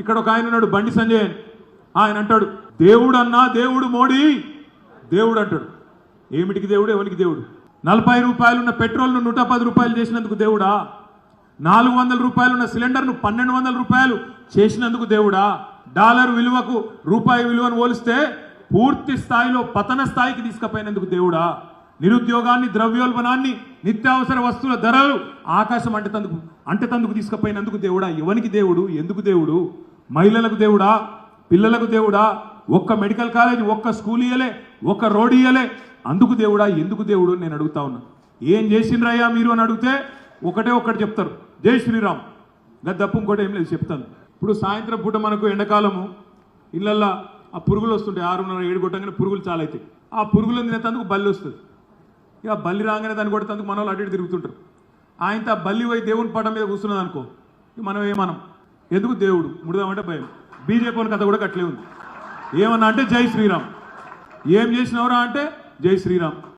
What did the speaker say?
ఇక్కడ ఒక ఆయన ఉన్నాడు బండి సంజయ్ అని, ఆయన అంటాడు దేవుడు అన్నా దేవుడు మోడీ దేవుడు అంటాడు. ఏమిటికి దేవుడు, ఎవరికి దేవుడు? 40 రూపాయలు ఉన్న పెట్రోల్ను 110 రూపాయలు చేసినందుకు దేవుడా? 400 రూపాయలు ఉన్న సిలిండర్ను 1200 రూపాయలు చేసినందుకు దేవుడా? డాలర్ విలువకు రూపాయి విలువను పోలిస్తే పూర్తి స్థాయిలో పతన స్థాయికి తీసుకుపోయినందుకు దేవుడా? నిరుద్యోగాన్ని, ద్రవ్యోల్బణాన్ని, నిత్యావసర వస్తువుల ధరలు ఆకాశం అంటేతందుకు తీసుకుపోయినందుకు దేవుడా? ఎవరికి దేవుడు, ఎందుకు దేవుడు? మహిళలకు దేవుడా, పిల్లలకు దేవుడా? ఒక్క మెడికల్ కాలేజ్, ఒక్క స్కూల్ ఇయ్యలే, ఒక్క రోడ్ ఇయ్యలే, అందుకు దేవుడా, ఎందుకు దేవుడు నేను అడుగుతా ఉన్నా. ఏం చేసిండ్రయ్యా మీరు అని అడిగితే ఒకటి చెప్తారు, జై శ్రీరామ్. గద్దప్పు ఇంకోటి ఏం లేదు చెప్తాను. ఇప్పుడు సాయంత్రం పూట మనకు ఎండాకాలము ఇళ్ళల్లో ఆ పురుగులు వస్తుంటాయి, 6:30 7 కొట్టగానే పురుగులు చాలా అవుతాయి. ఆ పురుగులను తినేందుకు బల్లి వస్తుంది. ఇక బల్లి రాగానే దాన్ని కొట్టేందుకు మన వాళ్ళు అటు ఇటు తిరుగుతుంటారు. ఆయనతో ఆ బల్లి పోయి దేవుని పటం మీద కూర్చున్నది అనుకో, మనం ఏమనం, ఎందుకు దేవుడు ముడదామంటే భయం. బీజేపీ కథ కూడా అట్లే ఉంది. ఏమన్నా అంటే జై శ్రీరామ్, ఏం చేసినవరా అంటే జై శ్రీరామ్.